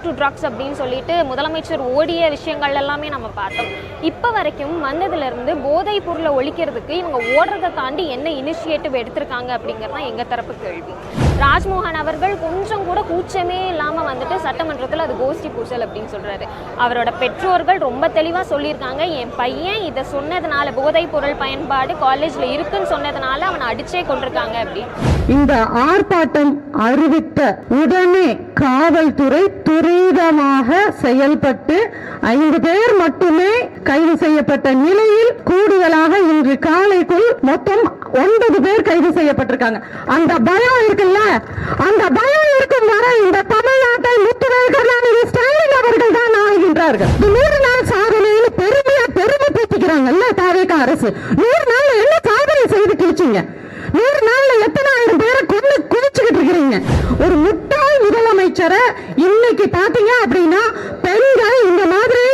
To drugs அப்படின்னு சொல்லிட்டு முதலமைச்சர் ஓடிய விஷயங்கள் எல்லாமே நம்ம பார்த்தோம். இப்போ வரைக்கும் வந்ததுலேருந்து போதைப் பொருளை ஒழிக்கிறதுக்கு இவங்க ஓடுறதை தாண்டி என்ன இனிஷியேட்டிவ் எடுத்திருக்காங்க அப்படிங்கிறது தான் எங்கள் தரப்பு கேள்வி. ராஜ்மோகன் அவர்கள் கொஞ்சம் கூட கூச்சமே இல்லாமல் வந்துட்டு சட்டமன்றத்தில் அது கோஷ்டி பூசல் அப்படின்னு சொல்கிறாரு. அவரோட பெற்றோர்கள் ரொம்ப தெளிவாக சொல்லியிருக்காங்க, என் பையன் இதை சொன்னதுனால, போதைப் பொருள் பயன்பாடு காலேஜில் இருக்குன்னு சொன்னதுனால அவனை அடிச்சே கொண்டிருக்காங்க அப்படி. இந்த ஆர்ப்பாட்டம் அறிவித்த உடனே காவல்துறை துரிதமாக செயல்பட்டு 5 பேர் மட்டுமே கைது செய்யப்பட்ட நிலையில் கூடுதலாக இன்று காலைக்குள் மொத்தம் 9 பேர் கைது செய்யப்பட்டிருக்காங்க. அந்த பயம் இருக்குல்ல, அந்த பயம் இருக்கும் வரை இந்த தமிழ்நாட்டை முத்துவேல் கருணாநிதி ஸ்டாலின் அவர்கள் தான் ஆகின்றார்கள். 100 நாள் சாதனையில் பெருமை பேசிக்கிறாங்கல்ல தாவேகா அரசு. 100 நாள் என்ன சாதனை செய்து கிழிச்சிங்க? 100 நாள்ல எத்தனை ஆயிரம் பேரை கொண்டு குதிச்சுக்கிட்டு இருக்கிறீங்க. ஒரு முட்டாள் முதலமைச்சரை இன்னைக்கு பாத்தீங்க அப்படின்னா பெண்கள் இந்த மாதிரி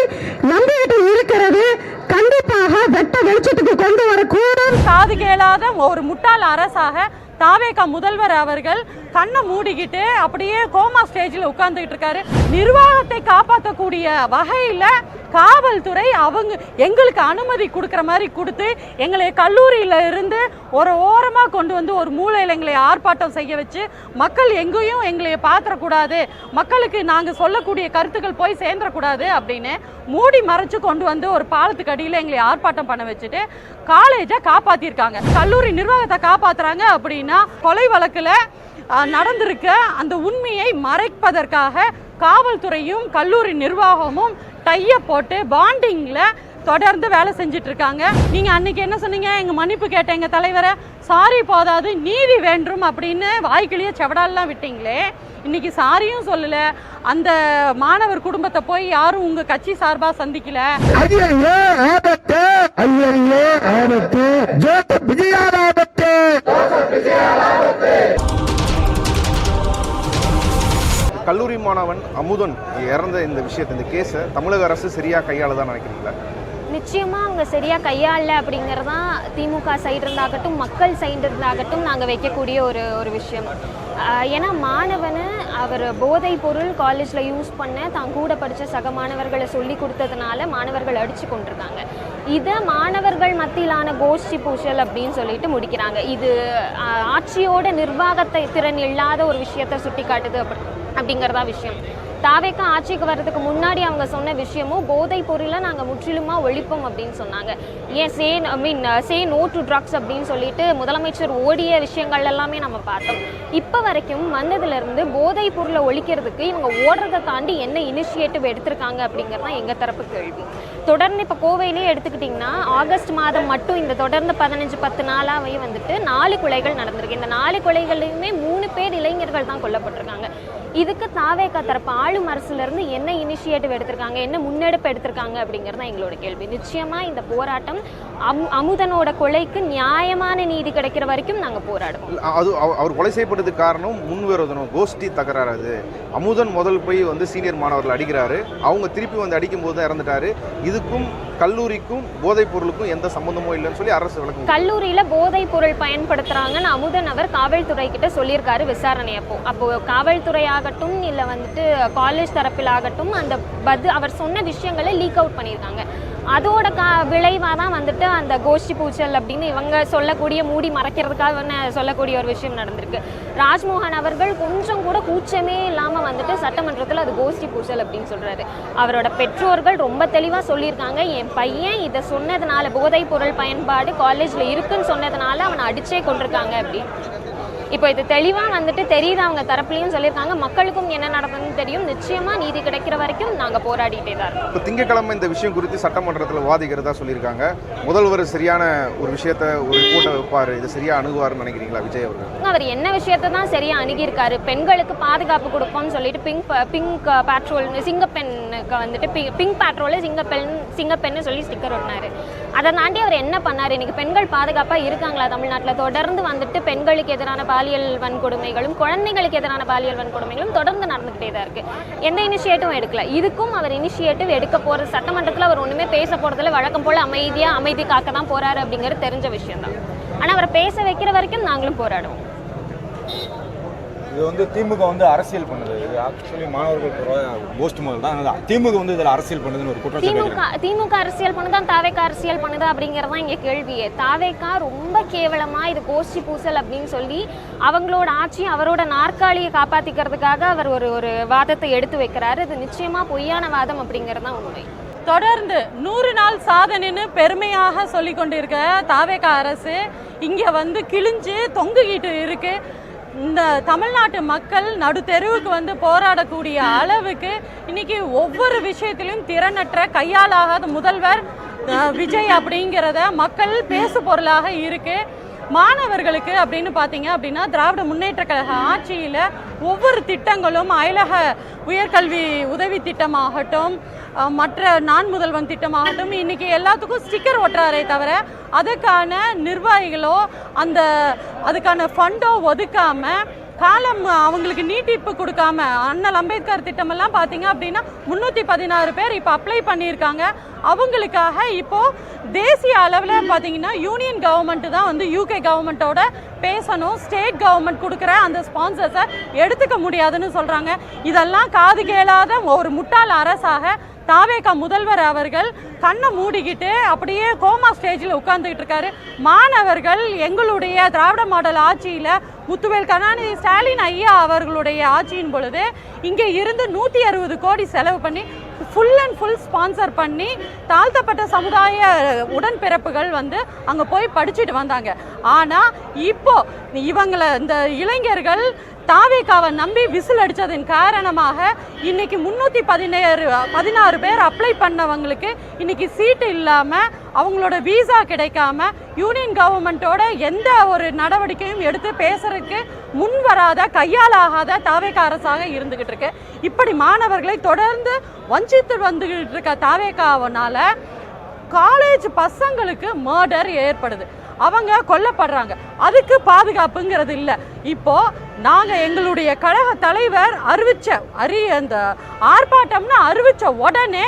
நம்பிக்கிட்டு இருக்கிறது கண்டிப்பாக வெட்ட வெளிச்சத்துக்கு கொண்டு வரக்கூடும். காது கேளாத ஒரு முட்டாள் அரசாக தாவேகா முதல்வர் அவர்கள் கண்ணை மூடிக்கிட்டு அப்படியே கோமா ஸ்டேஜில் உட்கார்ந்துகிட்டு இருக்காரு. நிர்வாகத்தை காப்பாற்றக்கூடிய வகையில் காவல்துறை அவங்க எங்களுக்கு அனுமதி கொடுக்குற மாதிரி கொடுத்து எங்களை கல்லூரியில இருந்து ஒரு ஓரமாக கொண்டு வந்து ஒரு மூலையில் எங்களை ஆர்ப்பாட்டம் செய்ய வச்சு மக்கள் எங்கேயும் எங்களை பார்த்துடக்கூடாது, மக்களுக்கு நாங்கள் சொல்லக்கூடிய கருத்துக்கள் போய் சேர்ந்துடக்கூடாது அப்படின்னு மூடி மறைச்சு கொண்டு வந்து ஒரு பாலத்துக்கு அடியில் எங்களை ஆர்ப்பாட்டம் பண்ண வச்சுட்டு காலேஜை காப்பாற்றிருக்காங்க. கல்லூரி நிர்வாகத்தை காப்பாற்றுறாங்க அப்படின்னா கொலை வழக்கில் நடந்திருக்க அந்த உண்மையை மறைப்பதற்காக காவல்துறையும் கல்லூரி நிர்வாகமும் டைய போட்டு பாண்டிங்ல தொடர்ந்து வேலை செஞ்சுட்டு இருக்காங்க. நீங்க அன்னைக்கு என்ன சொன்னீங்க? எங்க மன்னிப்பு கேட்ட எங்க தலைவரை சாரி போதாது நீதி வேண்டும் அப்படின்னு வாய்க்கிலேயே செவடாலாம் விட்டீங்களே, இன்னைக்கு சாரியும் சொல்லல. அந்த மாணவர் குடும்பத்தை போய் யாரும் உங்க கட்சி சார்பா சந்திக்கல. கல்லூரி மாணவன் அமுதன் இறந்த இந்த விஷயத்தை, இந்த கேஸை தமிழக அரசு சரியா கையாளதான் நினைக்கிறீங்களா? நிச்சயமா அவங்க சரியா கையாளல அப்படிங்கறதான் திமுக சைடு இருந்தாகட்டும் மக்கள் சைடு இருந்தாகட்டும் நாங்கள் வைக்கக்கூடிய ஒரு விஷயம். ஏன்னா மாணவனை அவர் போதைப் பொருள் காலேஜில் யூஸ் பண்ண தான் கூட படித்த சக மாணவர்களை சொல்லி கொடுத்ததுனால மாணவர்கள் அடித்து கொண்டிருக்காங்க. இதை மாணவர்கள் மத்தியிலான கோஷ்டி பூசல் அப்படின்னு சொல்லிட்டு முடிக்கிறாங்க. இது ஆட்சியோட நிர்வாகத்தை திறன் இல்லாத ஒரு விஷயத்தை சுட்டி காட்டுது அப்படிங்கிறதா விஷயம். தாவேகா ஆட்சிக்கு வர்றதுக்கு முன்னாடி அவங்க சொன்ன விஷயமும் போதைப் பொருளை நாங்கள் முற்றிலுமாக ஒழிப்போம் அப்படின்னு சொன்னாங்க. ஏன் சே நோ டு ட்ரக்ஸ் அப்படின்னு சொல்லிட்டு முதலமைச்சர் ஓடிய விஷயங்கள் எல்லாமே நம்ம பார்த்தோம். இப்போ வரைக்கும் வந்ததுலேருந்து போதைப் பொருளை ஒழிக்கிறதுக்கு இவங்க ஓடுறதை தாண்டி என்ன இனிஷியேட்டிவ் எடுத்திருக்காங்க அப்படிங்கிறது தான் எங்கள் தரப்பு கேள்வி. தொடர்ந்து இப்போ கோவையிலே எடுத்துக்கிட்டிங்கன்னா ஆகஸ்ட் மாதம் மட்டும் இந்த தொடர்ந்து 15-10 நாளாகவே வந்துட்டு 4 கொலைகள் நடந்திருக்கு. இந்த 4 கொலைகளையுமே 3 பேர் இளைஞர்கள் தான் கொல்லப்பட்டிருக்காங்க. இதுக்கு தாவேகா தரப்பு ஆளும் அரசுலேருந்து என்ன இனிஷியேட்டிவ் எடுத்திருக்காங்க, என்ன முன்னெடுப்பு எடுத்திருக்காங்க அப்படிங்கிறது தான் எங்களோட கேள்வி. நிச்சயமாக இந்த போராட்டம் அமுதனோட கொலைக்கு நியாயமான நீதி கிடைக்கிற வரைக்கும் நாங்கள் போராடுவோம். அது அவர் கொலை செய்யப்பட்டதுக்கு காரணம் முன்விரோதனம், கோஷ்டி தகராறு. அது அமுதன் முதல் போய் வந்து சீனியர் மாணவர்கள் அடிக்கிறாரு, அவங்க திருப்பி வந்து அடிக்கும் போது தான் இறந்துட்டாரு. இதுக்கும் கல்லூரிக்கும் போதைப் பொருளுக்கும் எந்த சம்பந்தமும் இல்லைன்னு சொல்லி அரசு விளக்கம். கல்லூரியில போதைப் பொருள் பயன்படுத்துறாங்கன்னு அமுதன் அவர் காவல்துறை கிட்ட சொல்லியிருக்காரு விசாரணை அப்போ காவல்துறை ஆகட்டும் இல்ல வந்துட்டு காலேஜ் தரப்பில் ஆகட்டும் அந்த அவர் சொன்ன விஷயங்களை லீக் அவுட் பண்ணியிருக்காங்க. அதோட விளைவாக தான் வந்துட்டு அந்த கோஷ்டி பூச்சல் அப்படின்னு இவங்க சொல்லக்கூடிய மூடி மறைக்கிறதுக்காக சொல்லக்கூடிய ஒரு விஷயம் நடந்திருக்கு. ராஜ்மோகன் அவர்கள் கொஞ்சம் கூட கூச்சமே இல்லாமல் வந்துட்டு சட்டமன்றத்தில் அது கோஷ்டி பூச்சல் அப்படின்னு சொல்கிறாரு. அவரோட பெற்றோர்கள் ரொம்ப தெளிவாக சொல்லியிருக்காங்க, என் பையன் இதை சொன்னதுனால, போதைப் பொருள் பயன்பாடு காலேஜில் இருக்குன்னு சொன்னதுனால அவனை அடிச்சே கொண்டிருக்காங்க அப்படி. இப்போ இது தெளிவாக வந்துட்டு தெரியுது, அவங்க தரப்புலையும் சொல்லியிருக்காங்க, மக்களுக்கும் என்ன நடந்ததுன்னு தெரியும். நிச்சயமாக நீதி கிடைக்கிற வரைக்கும் நாங்கள் போராடிட்டே தான் இருக்கோம். இப்போ திங்கட்கிழமை இந்த விஷயம் குறித்து சட்டமன்றத்தில் வாதிக்கிறதா சொல்லியிருக்காங்க. முதல்வர் சரியான ஒரு விஷயத்தை ஒரு ரிப்போர்ட்டை வைப்பார், இது சரியாக அணுகுவார்னு நினைக்கிறீங்களா விஜய் அவர்கள்? அவர் என்ன விஷயத்தை தான் சரியாக அணுகியிருக்காரு. பெண்களுக்கு பாதுகாப்பு கொடுப்போம்னு சொல்லிட்டு பிங்க் பேட்ரோல் சிங்கப்பெண்ணுக்கு வந்துட்டு பிங்க் பேட்ரோலு சிங்கப்பெண்ணு சொல்லி ஸ்டிக்கர் ஒட்டினாரு. அதை தாண்டி அவர் என்ன பண்ணார்? இன்னைக்கு பெண்கள் பாதுகாப்பாக இருக்காங்களா தமிழ்நாட்டில்? தொடர்ந்து வந்துட்டு பெண்களுக்கு எதிரான பாலியல் வன்கொடுமைகளும் குழந்தைகளுக்கு எதிரான பாலியல் வன்கொடுமைகளும் தொடர்ந்து நடந்துகிட்டே தான் இருக்கு. எந்த இனிஷியேட்டிவும் எடுக்கல. இதுக்கும் அவர் இனிஷியேட்டிவ் எடுக்க போற சட்டமன்றத்தில் அவர் ஒண்ணுமே பேச போறதில்ல. வழக்கம் போல அமைதி காக்க தான் போறாரு அப்படிங்கிறது தெரிஞ்ச விஷயம் தான். ஆனா அவரை பேச வைக்கிற வரைக்கும் நாங்களும் போராடுவோம். இது வந்து திமுக வந்து அரசியல் பண்ணுது. இது ஆக்சுவலி மாணவர்கள் கோஷ்டி முதல் தான் திமுக வந்து இதில் அரசியல் பண்ணுதுன்னு ஒரு குற்றச்சாட்டு. திமுக அரசியல் பண்ணுதா தாவேக்கா அரசியல் பண்ணுதா அப்படிங்கறதான் இங்க கேள்வியே. தாவேக்கா ரொம்ப கேவலமா இது கோஷ்டி பூசல் அப்படின்னு சொல்லி அவங்களோட ஆட்சி அவரோட நாற்காலியை காப்பாத்திக்கிறதுக்காக அவர் ஒரு வாதத்தை எடுத்து வைக்கிறாரு. இது நிச்சயமா பொய்யான வாதம் அப்படிங்கறது தான் உண்மை. தொடர்ந்து 100 நாள் சாதனைன்னு பெருமையாக சொல்லி கொண்டிருக்க தாவேக்கா அரசு இங்க வந்து கிழிஞ்சு தொங்குகிட்டு இருக்கு. இந்த தமிழ்நாட்டு மக்கள் நடுத்தெருவுக்கு வந்து போராடக்கூடிய அளவுக்கு இன்னைக்கு ஒவ்வொரு விஷயத்திலும் திறனற்ற கையாலாகாத முதல்வர் விஜய் அப்படிங்கிறத மக்கள் பேசு பொருளாக இருக்கு. மாணவர்களுக்கு அப்படின்னு பார்த்தீங்க அப்படின்னா திராவிட முன்னேற்ற கழக ஆட்சியில் ஒவ்வொரு திட்டங்களும் அயலக உயர்கல்வி உதவி திட்டமாகட்டும் மற்ற நான் முதல்வன் திட்டமாகட்டும் இன்னைக்கு எல்லாத்துக்கும் ஸ்டிக்கர் ஒட்டுறாரே தவிர அதுக்கான நிர்வாகிகளோ அதுக்கான ஃபண்டோ ஒதுக்காம காலம் அவங்களுக்கு நீட்டிப்பு கொடுக்காம அண்ணல் அம்பேத்கர் திட்டமெல்லாம் பார்த்தீங்க அப்படின்னா 316 பேர் இப்போ அப்ளை பண்ணியிருக்காங்க. அவங்களுக்காக இப்போ தேசிய அளவில் பார்த்தீங்கன்னா யூனியன் கவர்மெண்ட் தான் வந்து யூகே கவர்மெண்ட்டோட பேசணும். ஸ்டேட் கவர்மெண்ட் கொடுக்குற அந்த ஸ்பான்சர்ஸை எடுத்துக்க முடியாதுன்னு சொல்கிறாங்க. இதெல்லாம் காது கேளாத ஒரு முட்டாள் அரசாக தாவேக்கா முதல்வர் அவர்கள் கண்ணை மூடிக்கிட்டு அப்படியே கோமா ஸ்டேஜில் உட்கார்ந்துக்கிட்டு இருக்காரு. மாணவர்கள் எங்களுடைய திராவிட மாடல் ஆட்சியில் முத்துவேல் கருணாநிதி ஸ்டாலின் ஐயா அவர்களுடைய ஆட்சியின் பொழுது இங்கே இருந்து 160 கோடி செலவு பண்ணி ஃபுல் அண்ட் ஃபுல் ஸ்பான்சர் பண்ணி தாழ்த்தப்பட்ட சமுதாய உடன்பிறப்புகள் வந்து அங்கே போய் படிச்சுட்டு வந்தாங்க. ஆனால் இப்போ இவங்களை இந்த இளைஞர்கள் தாவேக்காவை நம்பி விசில் அடித்ததன் காரணமாக இன்னைக்கு 316 பேர் அப்ளை பண்ணவங்களுக்கு இன்னைக்கு சீட்டு இல்லாமல் அவங்களோட வீசா கிடைக்காம யூனியன் கவர்மெண்ட்டோட எந்த ஒரு நடவடிக்கையும் எடுத்து பேசுறதுக்கு முன் வராத கையாலாகாத தாவேக்கா அரசாக இருந்துகிட்டு இருக்கு. இப்படி மாணவர்களை தொடர்ந்து வஞ்சித்து வந்துகிட்டு இருக்க தாவேக்காவனால காலேஜ் பசங்களுக்கு மர்டர் ஏற்படுது. அவங்க கொல்லப்படுறாங்க. அதுக்கு பாதுகாப்புங்கிறது இல்லை. இப்போ நாங்கள் எங்களுடைய கழக தலைவர் அந்த ஆர்ப்பாட்டம்னு அறிவிச்ச உடனே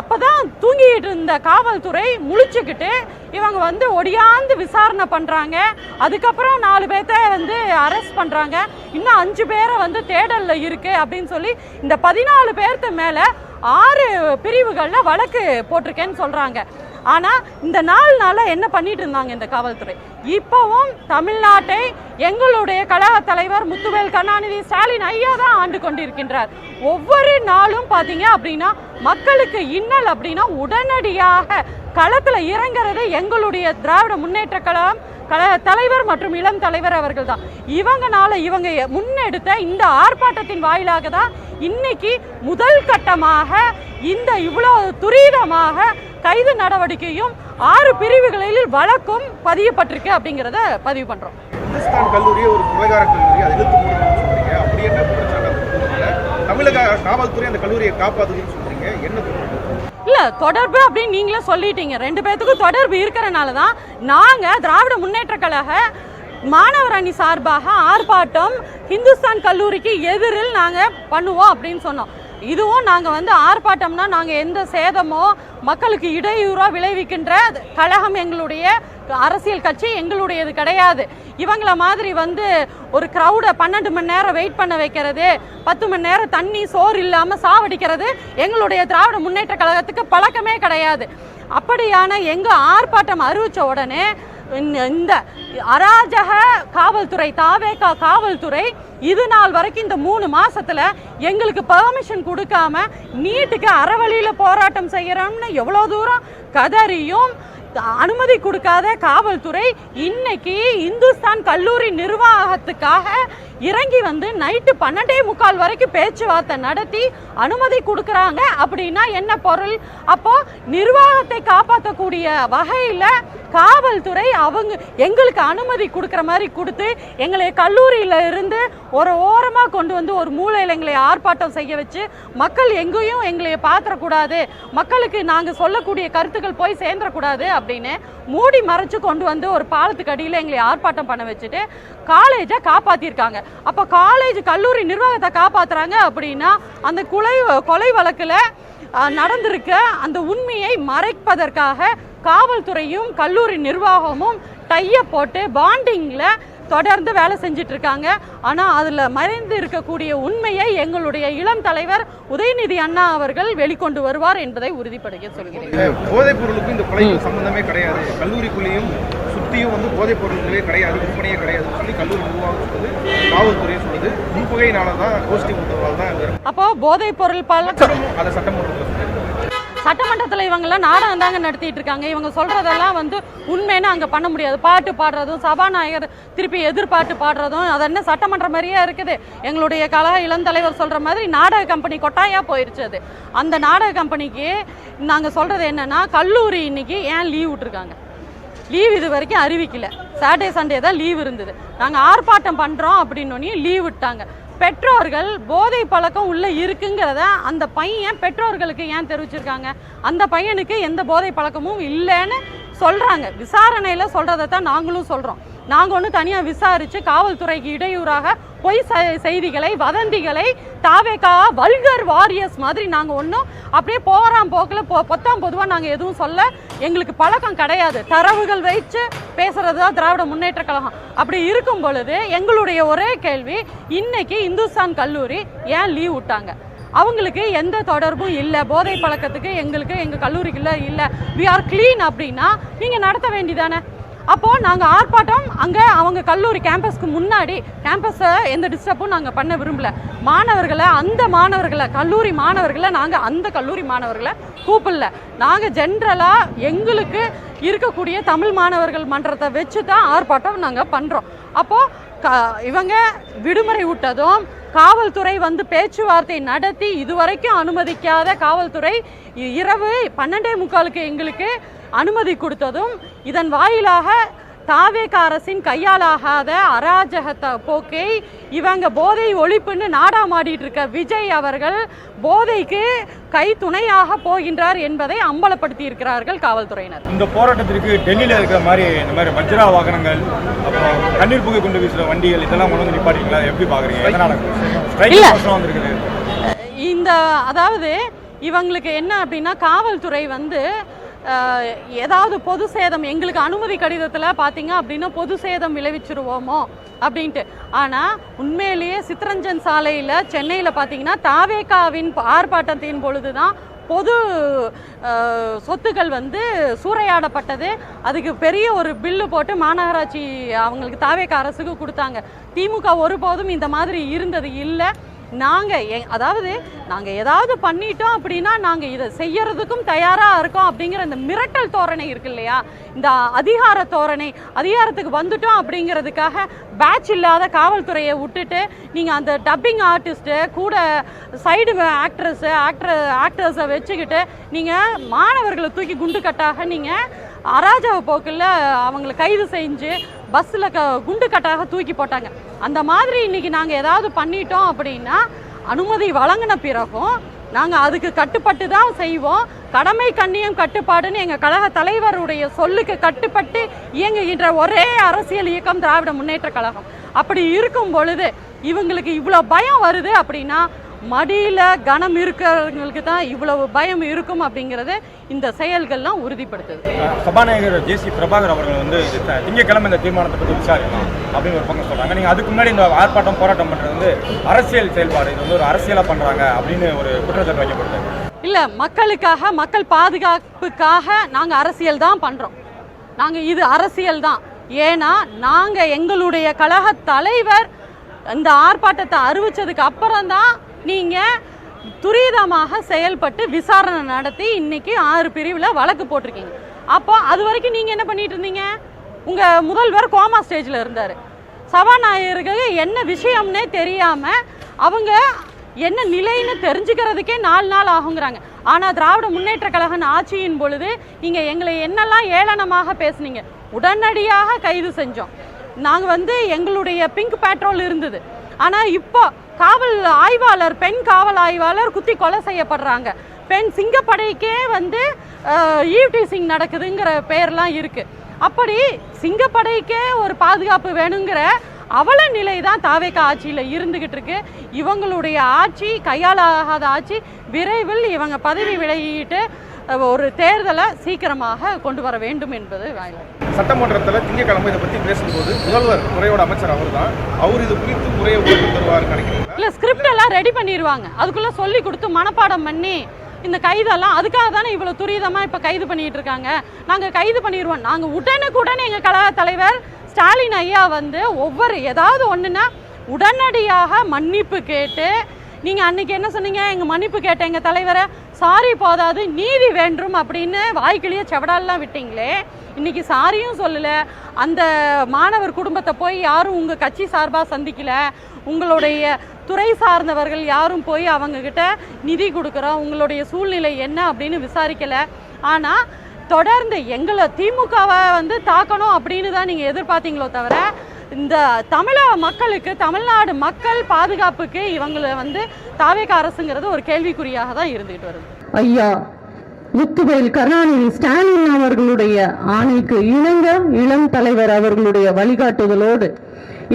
அப்பதான் தூங்கிட்டு இருந்த காவல்துறை முழிச்சுக்கிட்டு இவங்க வந்து ஒடியாந்து விசாரணை பண்றாங்க. அதுக்கப்புறம் 4 பேர்த்த வந்து அரெஸ்ட் பண்றாங்க. இன்னும் 5 பேரை வந்து தேடல்ல இருக்கு அப்படின்னு சொல்லி இந்த 14 பேர்த்து மேல 6 பிரிவுகள்ல வழக்கு போட்டிருக்கேன்னு சொல்றாங்க. ஆனா இந்த 4 நாளா என்ன பண்ணிட்டு இருந்தாங்க இந்த காவல்துறை? இப்பவும் தமிழ்நாட்டை எங்களுடைய கழக தலைவர் முத்துவேல் கருணாநிதி ஸ்டாலின் ஐயா தான் ஆண்டு கொண்டிருக்கின்றார். ஒவ்வொரு நாளும் பாத்தீங்க அப்படின்னா மக்களுக்கு இன்னல் அப்படின்னா உடனடியாக களத்துல இறங்குறது எங்களுடைய திராவிட முன்னேற்ற கழக தலைவர் மற்றும் இளம் தலைவர் அவர்கள் தான். இவங்க முன்னெடுத்த இந்த ஆர்ப்பாட்டத்தின் வாயிலாக தான் இன்னைக்கு முதல் கட்டமாக இந்த இவ்வளவு துரிதமாக கைது நடவடிக்கையும் 6 பிரிவுகளில் வழக்கும் பதியப்பட்டிருக்கு அப்படிங்கிறத பதிவு பண்றோம். இந்துஸ்தான் கல்லூரி ஒரு கொலைகார கல்லூரி, அதை இழுத்து மூடணும்னு சொல்றீங்க. அப்படி என்ன குற்றச்சாட்டு தமிழக காவல்துறை அந்த கல்லூரியை காப்பாத்துதுன்னு சொல்றீங்க? என்ன இல்ல தொடர்பு அப்படின்னு நீங்களே சொல்லிட்டீங்க. 2 பேத்துக்கும் தொடர்பு இருக்கிறனால தான் நாங்க திராவிட முன்னேற்ற கழக மாணவர் அணி சார்பாக ஆர்ப்பாட்டம் இந்துஸ்தான் கல்லூரிக்கு எதிரில் நாங்க பண்ணுவோம் அப்படின்னு சொன்னோம். இதுவும் நாங்கள் வந்து ஆர்ப்பாட்டம்னா நாங்கள் எந்த சேதமோ மக்களுக்கு இடையூறோ விளைவிக்கின்ற கழகம் எங்களுடைய அரசியல் கட்சி எங்களுடையது கிடையாது. இவங்கள மாதிரி வந்து ஒரு க்ரௌடை 12 மணி நேரம் வெயிட் பண்ண வைக்கிறது, 10 மணி நேரம் தண்ணி சோறு இல்லாமல் சாவடிக்கிறது எங்களுடைய திராவிட முன்னேற்ற கழகத்துக்கு பழக்கமே கிடையாது. அப்படியான எங்கள் ஆர்ப்பாட்டம் அறிவித்த உடனே இந்த அராஜக காவல்துறை தாவேக்கா காவல்துறை இது நாள் வரைக்கும் இந்த 3 மாசத்துல எங்களுக்கு பெர்மிஷன் கொடுக்காம நீட்டுக்கு அறவழியில போராட்டம் செய்யறோம்னு எவ்வளவு தூரம் கதறியும் அனுமதி கொடுக்காத காவல்துறை இன்னைக்கு இந்துஸ்தான் கல்லூரி நிர்வாகத்துக்காக இறங்கி வந்து நைட்டு 12:45 வரைக்கும் பேச்சுவார்த்தை நடத்தி அனுமதி கொடுக்கறாங்க. அப்படின்னா என்ன பொருள்? அப்போ நிர்வாகத்தை காப்பாற்றக்கூடிய வகையில காவல்துறை அவங்க எங்களுக்கு அனுமதி கொடுக்குற மாதிரி கொடுத்து எங்களை கல்லூரியில இருந்து ஒரு ஓரமா கொண்டு வந்து ஒரு மூலையில் எங்களை ஆர்ப்பாட்டம் செய்ய வச்சு மக்கள் எங்கேயும் எங்களை பார்த்துடக்கூடாது, மக்களுக்கு நாங்கள் சொல்லக்கூடிய கருத்துக்கள் போய் சேர்ந்துடக்கூடாது அப்படின்னு மூடி மறைச்சு கொண்டு வந்து ஒரு பாலத்துக்கு அடியில் எங்களை ஆர்ப்பாட்டம் பண்ண வச்சுட்டு காலேஜை காப்பாற்றிருக்காங்க. அப்போ காலேஜ் கல்லூரி நிர்வாகத்தை காப்பாற்றுறாங்க அப்படின்னா அந்த கொலை வழக்கில் நடந்திருக்க அந்த உண்மையை மறைப்பதற்காக காவல்துறையும் கல்லூரி நிர்வாகமும் டைய போட்டு பாண்டிங்கில் தொடர்ந்து வேலை செஞ்சிட்டு இருக்காங்க. ஆனால் அதில் மறைந்து இருக்கக்கூடிய உண்மையை எங்களுடைய இளம் தலைவர் உதயநிதி அண்ணா அவர்கள் வெளிக்கொண்டு வருவார் என்பதை உறுதிப்படுத்த சொல்கிறேன். போதைப் பொருளுக்கும் இந்த கொலைக்கும் சம்பந்தமே கிடையாது, கல்லூரிக்குள்ளேயும் சுற்றியும் வந்து போதைப் பொருட்களே கிடையாது, விற்பனையே கிடையாதுன்னு சொல்லி கல்லூரி நிர்வாகம் சொல்லுது, காவல்துறை சொல்லுது. முன்புகையினால தான் கோஷ்டி முன்னதால் தான். அப்போ போதைப் பொருள் அதை சட்டமன்றத்தில் இவங்கெல்லாம் நாடகம் தாங்க நடத்திட்டு இருக்காங்க. இவங்க சொல்றதெல்லாம் வந்து உண்மைன்னு அங்கே பண்ண முடியாது. பாட்டு பாடுறதும் சபாநாயகர் திருப்பி எதிர்பாட்டு பாடுறதும் அது என்ன சட்டமன்ற மாதிரியே இருக்குது. எங்களுடைய கழக இளந்தலைவர் சொல்ற மாதிரி நாடக கம்பெனி கொட்டாயா போயிருச்சு. அது அந்த நாடக கம்பெனிக்கு நாங்கள் சொல்றது என்னன்னா, கல்லூரி இன்னைக்கு ஏன் லீவ் விட்டுருக்காங்க? லீவ் இது வரைக்கும் அறிவிக்கல. சாட்டர்டே சண்டே தான் லீவ் இருந்தது. நாங்கள் ஆர்ப்பாட்டம் பண்ணுறோம் அப்படின்னோடனே லீவ் விட்டாங்க. பெற்றோர்கள் போதை பழக்கம் உள்ள இருக்குங்கிறத அந்த பையன் பெற்றோர்களுக்கு ஏன் தெரிவிச்சிருக்காங்க? அந்த பையனுக்கு எந்த போதை பழக்கமும் இல்லைன்னு சொல்றாங்க. விசாரணையில் சொல்றதை தான் நாங்களும் சொல்றோம். நாங்கள் ஒன்று தனியாக விசாரித்து காவல்துறைக்கு இடையூறாக பொய் செய்திகளை வதந்திகளை தாவேகா வல்கர் வாரியர்ஸ் மாதிரி நாங்கள் ஒன்றும் அப்படியே போகிறாம் போக்கில் பொத்தாம் பொதுவாக நாங்கள் எதுவும் சொல்ல எங்களுக்கு பழக்கம் கிடையாது. தரவுகள் வச்சு பேசுறது தான் திராவிட முன்னேற்ற கழகம். அப்படி இருக்கும் பொழுது எங்களுடைய ஒரே கேள்வி, இன்னைக்கு இந்துஸ்தான் கல்லூரி ஏன் லீவ் விட்டாங்க? அவங்களுக்கு எந்த தொடர்பும் இல்லை, போதை பழக்கத்துக்கு எங்களுக்கு எங்கள் கல்லூரிக்குள்ள இல்லை, வி ஆர் கிளீன் அப்படின்னா நீங்கள் நடத்த வேண்டிதானே? அப்போது நாங்கள் ஆர்ப்பாட்டம் அங்கே அவங்க கல்லூரி கேம்பஸ்க்கு முன்னாடி, கேம்பஸை எந்த டிஸ்டர்பும் நாங்கள் பண்ண விரும்பல. மாணவர்களை கல்லூரி மாணவர்களை நாங்கள் அந்த கல்லூரி மாணவர்களை கூப்பிடல. நாங்கள் ஜென்ரலாக எங்களுக்கு இருக்கக்கூடிய தமிழ் மாணவர்கள் மன்றத்தை வச்சு தான் ஆர்ப்பாட்டம் நாங்கள் பண்ணுறோம். அப்போது இவங்க விடுமுறை விட்டதும் காவல்துறை வந்து பேச்சுவார்த்தை நடத்தி இதுவரைக்கும் அனுமதிக்காத காவல்துறை இரவு 12:45 எங்களுக்கு அனுமதி கொடுத்ததும் இதன் வாயிலாக தாவேக அரசின் கையாலாகாத அராஜகத்தை போக்கை இவங்க போதை ஒழிப்புன்னு நாடாமாடிட்டு இருக்க விஜய் அவர்கள் போதைக்கு கை துணையாக போகின்றார் என்பதை அம்பலப்படுத்தி இருக்கிறார்கள் காவல்துறையினர். இந்த போராட்டத்திற்கு டெல்லியில் இருக்கிற மாதிரி இந்த மாதிரி வஜ்ரா வாகனங்கள், அப்புறம் கண்ணீர் புகை கொண்டு வீசுற வண்டிகள் இதெல்லாம் கொண்டு வந்து நிப்பாட்டிங்களா? எப்படி பாக்குறீங்க? இந்த அதாவது இவங்களுக்கு என்ன அப்படின்னா, காவல்துறை வந்து ஏதாவது பொது சேதம் எங்களுக்கு அனுமதி கடிதத்தில் பார்த்தீங்க அப்படின்னா பொது சேதம் விளைவிச்சிருவோமோ அப்படின்ட்டு. ஆனால் உண்மையிலேயே சித்ரஞ்சன் சாலையில் சென்னையில் பார்த்தீங்கன்னா தாவேகாவின் ஆர்ப்பாட்டத்தின் பொழுது தான் பொது சொத்துக்கள் வந்து சூறையாடப்பட்டது. அதுக்கு பெரிய ஒரு பில்லு போட்டு மாநகராட்சி அவங்களுக்கு தாவேக அரசுக்கு கொடுத்தாங்க. திமுக ஒருபோதும் இந்த மாதிரி இருந்தது இல்லை. நாங்கள் ஏதாவது பண்ணிட்டோம் அப்படின்னா நாங்கள் இதை செய்யறதுக்கும் தயாராக இருக்கோம் அப்படிங்கிற இந்த மிரட்டல் தோரணை இருக்கு இல்லையா, இந்த அதிகார தோரணை, அதிகாரத்துக்கு வந்துட்டோம் அப்படிங்கிறதுக்காக பேட்ச் இல்லாத காவல்துறையை விட்டுட்டு நீங்கள் அந்த டப்பிங் ஆர்டிஸ்ட்டு கூட சைடு ஆக்டர்ஸை வச்சுக்கிட்டு நீங்கள் மாணவர்களை தூக்கி குண்டு கட்டாக நீங்கள் அராஜக போக்கில் அவங்களை கைது செஞ்சு பஸ்ஸில் குண்டு கட்டாக தூக்கி போட்டாங்க. அந்த மாதிரி இன்னைக்கு நாங்கள் ஏதாவது பண்ணிட்டோம் அப்படின்னா அனுமதி வழங்கின பிறகும் நாங்கள் அதுக்கு கட்டுப்பட்டு தான் செய்வோம். கடமை கண்ணியம் கட்டுப்பாடுன்னு எங்கள் கழக தலைவருடைய சொல்லுக்கு கட்டுப்பட்டு இயங்குகின்ற ஒரே அரசியல் இயக்கம் திராவிட முன்னேற்ற கழகம். அப்படி இருக்கும் பொழுது இவங்களுக்கு இவ்வளோ பயம் வருது அப்படின்னா மடியில் கனம் இருக்கிறவங்களுக்கு தான் இவ்வளவு பயம் இருக்கும் அப்படிங்கிறது இந்த செயல்கள்லாம் உறுதிப்படுத்துது. சபாநாயகர் ஜே.சி. பிரபாகர் அவர்கள் வந்து திங்கட்கிழமை இந்த தீர்மானத்தை பற்றி விசாரிக்கலாம் அப்படின்னு ஒரு பக்கம் சொல்கிறாங்க. நீங்கள் அதுக்கு முன்னாடி இந்த ஆர்ப்பாட்டம் போராட்டம் பண்ணுறது வந்து அரசியல் செயல்பாடு, இது வந்து ஒரு அரசியலாக பண்ணுறாங்க அப்படின்னு ஒரு குற்றச்சாட்டு வைக்கப்படுது. இல்லை, மக்களுக்காக, மக்கள் பாதுகாப்புக்காக நாங்கள் அரசியல் தான் பண்ணுறோம். இது அரசியல் தான். ஏன்னா நாங்கள் எங்களுடைய கழக தலைவர் இந்த ஆர்ப்பாட்டத்தை அறிவிச்சதுக்கு அப்புறம் தான் நீங்கள் துரிதமாக செயல்பட்டு விசாரணை நடத்தி இன்னைக்கு 6 பிரிவில் வழக்கு போட்டிருக்கீங்க. அப்போ அது வரைக்கும் நீங்கள் என்ன பண்ணிட்டு இருந்தீங்க? உங்கள் முதல்வர் கோமா ஸ்டேஜில் இருந்தார். சபாநாயகருக்கு என்ன விஷயம்னே தெரியாமல் அவங்க என்ன நிலைன்னு தெரிஞ்சுக்கிறதுக்கே 4 நாள் ஆகுங்கிறாங்க. ஆனால் திராவிட முன்னேற்ற கழக ஆட்சியின் பொழுது நீங்கள் எங்களை என்னெல்லாம் ஏளனமாக பேசுனீங்க, உடனடியாக கைது செஞ்சோம். நாங்கள் எங்களுடைய பிங்க் பேட்ரோல் இருந்தது. ஆனால் இப்போ காவல் ஆய்வாளர், பெண் காவல் ஆய்வாளர் குத்தி கொலை செய்யப்படுறாங்க. பெண் சிங்கப்படைக்கே ஈவ்டீசிங் நடக்குதுங்கிற பேர்லாம் இருக்குது. அப்படி சிங்கப்படைக்கே ஒரு பாதுகாப்பு வேணுங்கிற அவல நிலை தான் தாவேகா ஆட்சியில் இருந்துகிட்டு இருக்கு. இவங்களுடைய ஆட்சி கையாளாகாத ஆட்சி. விரைவில் இவங்க பதவி விலகிட்டு ஒரு தேர்தலை சீக்கிரமாக கொண்டு வர வேண்டும் என்பது வாயிலாக. சட்டமன்றத்தில் திங்கட்கிழமை இதை பற்றி பேசும்போது முதல்வர் துறையோட அமைச்சர் அவர் தான், அவர் இது குறித்து முறையை உயர்த்தி தருவாருன்னு நினைக்கிறீங்களா? இல்லை, ஸ்கிரிப்ட் எல்லாம் ரெடி பண்ணிடுவாங்க. அதுக்குள்ளே சொல்லி கொடுத்து மனப்பாடம் பண்ணி இந்த கைதெல்லாம் அதுக்காக தானே இவ்வளோ துரிதமாக இப்போ கைது பண்ணிட்டு இருக்காங்க. நாங்கள் கைது பண்ணிடுவோம். நாங்கள் உடனுக்குடன் எங்கள் கழக தலைவர் ஸ்டாலின் ஐயா வந்து ஏதாவது ஒன்றுனா உடனடியாக மன்னிப்பு கேட்டு, நீங்கள் அன்னைக்கு என்ன சொன்னீங்க, எங்கள் மன்னிப்பு கேட்ட எங்கள் தலைவரை சாரி போதாது நீதி வேண்டும் அப்படின்னு வாய்க்கிலேயே செவடாலாம் விட்டீங்களே, இன்னைக்கு சாரியும் சொல்லலை. அந்த மாணவர் குடும்பத்தை போய் யாரும் உங்கள் கட்சி சார்பாக சந்திக்கல, உங்களுடைய துறை சார்ந்தவர்கள் யாரும் போய் அவங்கக்கிட்ட நிதி கொடுக்குறோம், உங்களுடைய சூழ்நிலை என்ன அப்படின்னு விசாரிக்கலை. ஆனால் தொடர்ந்து எங்களை திமுகவை வந்து தாக்கணும் அப்படின்னு தான் நீங்கள் எதிர்பார்த்தீங்களோ தவிர, இந்த தமிழக மக்களுக்கு, தமிழ்நாடு மக்கள் பாதுகாப்புக்கு இவங்களை வந்து தாவேக அரசுங்கிறது ஒரு கேள்விக்குறியாக தான் இருந்துகிட்டு வருது. ஐயா முத்துவேல் கருணாநிதி ஸ்டாலின் அவர்களுடைய ஆணைக்கு இணங்க இளம் தலைவர் அவர்களுடைய வழிகாட்டுதலோடு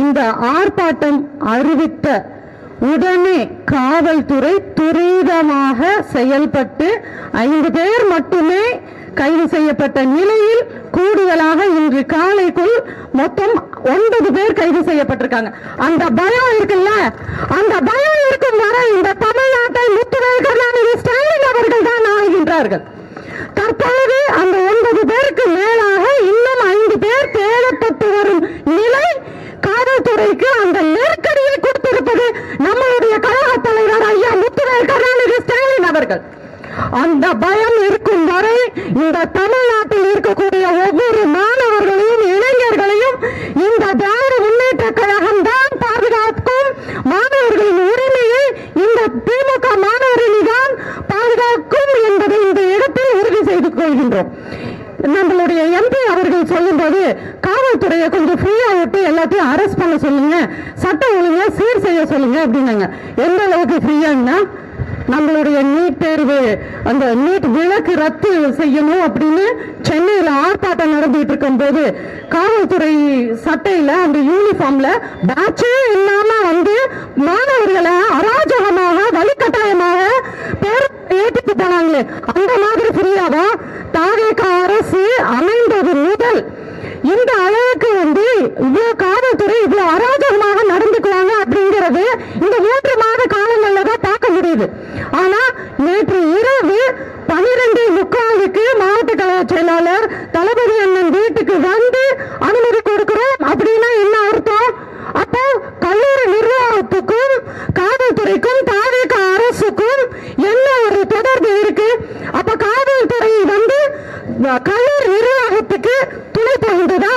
இந்த ஆர்ப்பாட்டம் அறிவித்த உடனே காவல்துறை துரிதமாக செயல்பட்டு 5 பேர் மட்டுமே கைது செய்யப்பட்ட நிலையில் கூடுதலாக இன்று காலைக்குள் மொத்தம் 9 பேர் கைது செய்யப்பட்டிருக்காங்க. அந்த பயம் இருக்குல்ல, அந்த பயம் இருக்கும் வரை இந்த தமிழ்நாட்டை முத்துவேல் கருணாநிதி ஸ்டாலின் அவர்கள் தான் ஆகின்றார்கள். தற்போது அந்த 9 பேருக்கு மேலாக இன்னும் 5 பேர் தேடப்பட்டு வரும் நிலை காவல்துறைக்கு அந்த நெருக்கடியை கொடுத்திருப்பது நம்மளுடைய கழக தலைவர் ஐயா முத்துவேல் கருணாநிதி ஸ்டாலின் அவர்கள். அந்த பயம் இருக்கும் வரை இந்த தமிழ்நாட்டில் இருக்கக்கூடிய ஒவ்வொரு மாணவர்களையும் இளைஞர்களையும் இந்த திராவிட முன்னேற்ற கழகம் தான் பாதுகாக்கும். மாணவர்களின் உரிமையை இந்த திமுக மாணவரணி தான் பாதுகாக்கும் என்பதை இந்த இடத்தில் உறுதி செய்து கொள்கின்றோம். நம்மளுடைய எம்பி அவர்கள் சொல்லும்போது காவல்துறையை கொஞ்சம் ஃப்ரீயா விட்டு எல்லாத்தையும் அரெஸ்ட் பண்ண சொல்லுங்க, சட்டம் ஒழுங்கா சீர் செய்ய சொல்லுங்க அப்படின்னாங்க. எந்த அளவுக்கு ஃப்ரீயாங்கன்னா, நம்மளுடைய நீட் தேர்வு அந்த நீட் விலக்கு ரத்து செய்யணும் அப்படின்னு சென்னையில் ஆர்ப்பாட்டம் நடந்துட்டு இருக்கும் போது காவல்துறை சட்டையில அந்த யூனிஃபார்ம்ல பேட்சே இல்லாம வந்து மாணவர்களை அராஜகமாக வழிகட்டாயமாக பேர் ஏற்றிட்டு போனாங்களே, அந்த மாதிரி ஃப்ரீயாவா தாவேக அரசு அமைந்தது முதல் இந்த அளவுக்கு வந்து இவ்வளவு காவல்துறை இவ்வளவு அராஜகமாக நடந்துக்குவாங்க அப்படிங்கிறது இந்த 3 மாத காலங்கள்ல தான் பார்க்க முடியுது. ஆனா நேற்று இரவு 12:45 மாவட்ட கழக செயலாளர் தளபதி அண்ணன் வீட்டுக்கு வந்து அனுமதி கொடுக்கிறோம் அப்படின்னா என்ன அர்த்தம்? அப்போ கல்லூரி நிர்வாகத்துக்கும் காவல்துறைக்கும் தாவேக அரசுக்கும் என்ன ஒரு தொடர்பு இருக்கு? அப்ப காவல்துறை வந்து கல்லூரி நிர்வாகத்துக்கு துணை போகின்றதா?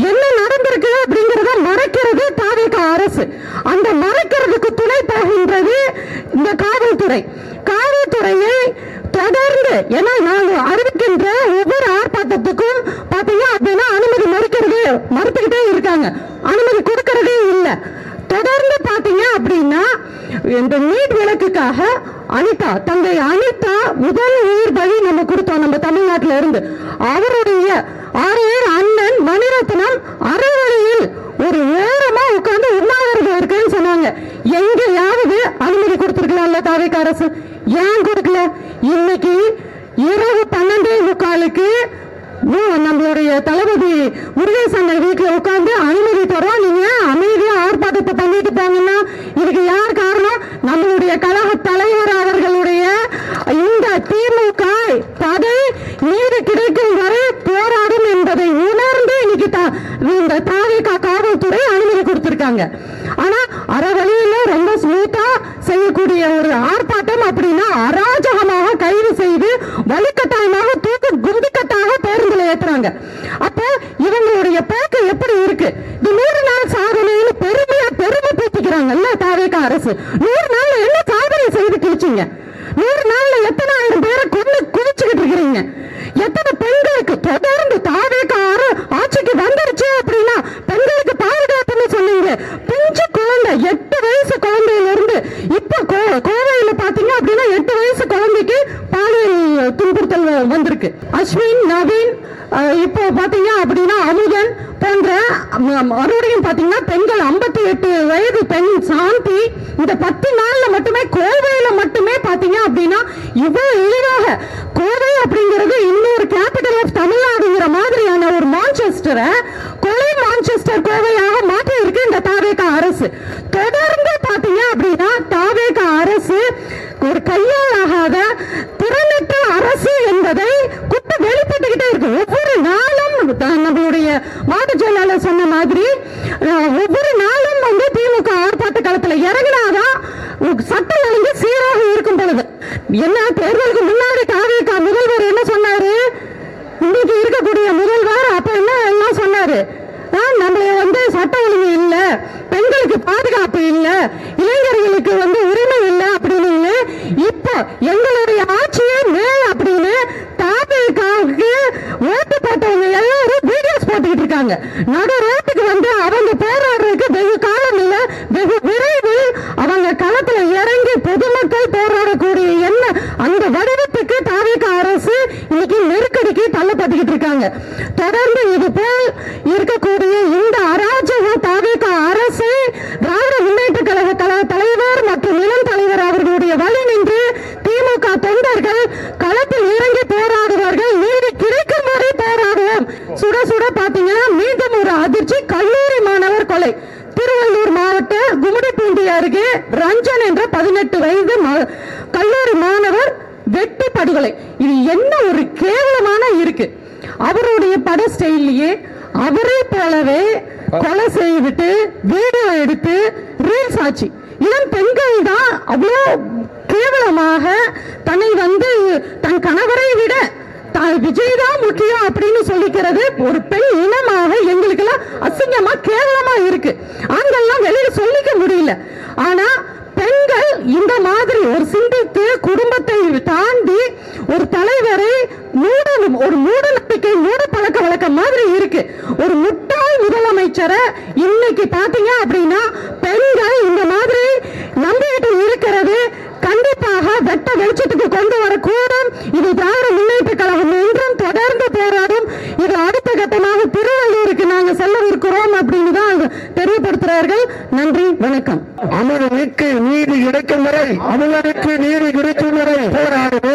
என்ன நடந்திருக்கு அப்படிங்கறத மறைக்கிறது தாவேக அரசு. அந்த மறைக்கிறதுக்கு துணை போகின்றது இந்த காவல்துறை. காவல்துறையை தொடர்ந்து ஏன்னா நாங்கள் அறிவிக்கின்ற ஒவ்வொரு ஆர்ப்பாட்டத்துக்கும் பாத்தீங்கன்னா அப்படின்னா அனுமதி மறுத்துக்கிட்டே இருக்காங்க, அனுமதி கொடுக்கறதே இல்லை. தொடர்ந்து பாத்தீங்க அப்படின்னா இந்த நீட் விலக்குக்காக அனிதா தங்கை அனிதா முதல் உயிர் பலி நம்ம கொடுத்தோம் நம்ம தமிழ்நாட்டில இருந்து. அவருடைய ஆரியர் அண்ணன் மணிரத்னம் அறவழியில் ஒரு ஓரமா உட்கார்ந்து உண்ணாவிரதம் இருக்குன்னு சொன்னாங்க. எங்கேயாவது அனுமதி கொடுத்திருக்கலாம்ல தாவேக அரசு? ஏன் கொடுக்கல? இன்னைக்கு இரவு 12:45 நம்மளுடைய தளபதி முருகேசன் வீட்டுல உட்கார்ந்து அனுமதி தரோம், நீங்க அமைதியா ஆர்ப்பாட்டத்தை பண்ணிட்டு போங்கன்னா இதுக்கு யார் காரணம்? நம்மளுடைய கழக தலைவர் அவர்களுடைய இந்த திமுக பதவி நீதி கிடைக்கும் வரை போராடும் என்பதை உணர்ந்து இன்னைக்கு இந்த தாவேக காவல்துறை அனுமதி கொடுத்திருக்காங்க. ஆனா அறவழியில ரொம்ப ஸ்மூத்தா செய்யக்கூடிய ஒரு ஆர்ப்பாட்டம் அப்படின்னா அராஜகமாக கைது செய்து வலுக்கட்டாயமாக தூக்கு குண்டுக்கட்டாக பேருந்துல ஏத்துறாங்க. அப்ப இவங்களுடைய போக்கு எப்படி இருக்கு? இது 100 நாள் சாதனைன்னு பெருமை பேசிக்கிறாங்கல்ல தாவேக அரசு. 100 நாள்ல என்ன சாதனை செய்து கிழிச்சிங்க? 100 நாள்ல எத்தனை ஆயிரம் பேரை கொண்டு குவிச்சுக்கிட்டு இருக்கிறீங்க? எத்தனை பெண்களுக்கு தொடர்ந்து தாவேக ஆட்சிக்கு வந்துருச்சு அப்படின்னா பெண்களுக்கு பாதுகாப்புன்னு சொன்னீங்க. பிஞ்சு குழந்தை 8 வயசு குழந்தையில இருந்து இப்ப கோவையில பாத்தீங்க அப்படின்னா 8 வயசு குழந்தைக்கு பாலியல் துன்புறுத்தல் வந்திருக்கு. அஸ்வின், நவீன், இப்போ பாத்தீங்க அப்படின்னா அமுதன் போன்ற மறுபடியும் பாத்தீங்கன்னா பெண்கள் 58 வயது பெண் சாந்தி இந்த 10 நாள்ல மட்டுமே கோவையில மட்டுமே பாத்தீங்க அப்படின்னா இவ்வளவு எளிதாக கோவை அப்படிங்கிறது இன்னொரு கேபிட்டல் ஆஃப் தமிழ்நாடுங்கிற மாதிரியான ஒரு மாற்ற மான்செஸ்டரை கொலை மான்செஸ்டர் கோவையாக மாற்றி இருக்கு இந்த தாவேக அரசு. தொடர்ந்து பாத்தீங்க அப்படின்னா தாவேக அரசு ஒரு கையாளாகாத திறனற்ற அரசு என்பதை குட்டு வெளிப்பட்டுக்கிட்டே இருக்கு. ஒவ்வொரு நாளும் நம்மளுடைய மாவட்ட செயலாளர் சொன்ன மாதிரி ஒவ்வொரு நாளும் வந்து திமுக ஆர்ப்பாட்ட களத்தில் இறங்கினாதான் சட்டம் ஒழுங்கு சீராக இருக்கும் பொழுது. என்ன தேர்தலுக்கு முன்னாடி தாவேக முதல்வர் என்ன சொன்னாரு? இன்னைக்கு இருக்கக்கூடிய முதல்வர் அப்ப என்ன எல்லாம் சொன்னாரு? நம்மள வந்து சட்ட ஒழுங்கு இல்ல, பெண்களுக்கு பாதுகாப்பு இல்ல, இளைஞர்களுக்கு வந்து உரிமை இல்ல அப்படின்னு. இப்ப எங்களுடைய ஆட்சியே மேல் அப்படின்னு தாவேகாவுக்கு ஓட்டு போட்டவங்க எல்லாரும் வீடியோஸ் போட்டுக்கிட்டு இருக்காங்க. நடு ரோட்டுக்கு வந்து அவங்க போராடுறதுக்கு வெகு காலம் இல்ல, வெகு விரைவில் அவங்க களத்துல இறங்கி பொதுமக்கள் போராடக்கூடிய என்ன அந்த வடிவத்துக்கு தாவேகா அரசு இன்னைக்கு நெருக்கடிக்கு தள்ளப்பட்டுக்கிட்டு இருக்காங்க. தொடர்ந்து இது போல் இருக்கக்கூடிய இந்த அராஜக தாவேகா அரசை திராவிட முன்னேற்ற கழக தலைவர் மற்றும் இளம் தலைவர் அவர்களுடைய வழி நின்று திமுக தொண்டர்கள் களத்தில் இறங்கி போராடுவார்கள். நீதி கிடைக்கும் வரை போராடுவோம். சுட சுட பாத்தீங்கன்னா மீண்டும் ஒரு அதிர்ச்சி. கல்லூரி மாணவர் கொலை. திருவள்ளூர் மாவட்ட கும்மிடிப்பூண்டி அருகே ரஞ்சன் என்ற 18 வயது கல்லூரி மாணவர் வெட்டி படுகொலை. இது என்ன ஒரு கேவலமான இருக்கு. அவருடைய பட ஸ்டைல்லையே அவரை போலவே கொலை செய்துட்டு வீடியோ எடுத்து ரீல்ஸ் ஆச்சு. இளம் பெண்கள் தான் அவ்வளோ கேவலமாக தன்னை வந்து தன் கணவரை விட விஜய் தான் முக்கியம் அப்படின்னு சொல்லிக்கிறது ஒரு பெண் இனமாக எங்களுக்கு எல்லாம் அசிங்கமா கேவலமா இருக்கு. ஆண்கள்லாம் வெளியில சொல்லிக்க முடியல. ஆனா பெண்கள் இந்த மாதிரி ஒரு சிந்தித்து குடும்பத்தை தாண்டி ஒரு தலைவரை ஒரு மூட நம்பிக்கை மூட பழக்க வழக்கம் மாதிரி இருக்கு. ஒரு முட்டாள் முதலமைச்சரை இன்னைக்கு பாத்தீங்க அப்படின்னா பெண்கள் இந்த மாதிரி நம்பிக்கிட்டு இருக்கிறது கண்டிப்பாக வெட்ட வெளிச்சத்துக்கு கொண்டு வரக்கூடும். இது திராவிட முன்னேற்ற கழகம் என்றும் தொடர்ந்து போராடும். இது அடுத்த கட்டமாக திருவள்ளூருக்கு நாங்க செல்ல இருக்கிறோம் அப்படின்னு தான் தெரியப்படுத்துறார்கள். நன்றி, வணக்கம். அமரனுக்கு நீதி கிடைக்கும் வரை, அமரனுக்கு நீதி கிடைக்கும் வரை போராடுவோம்.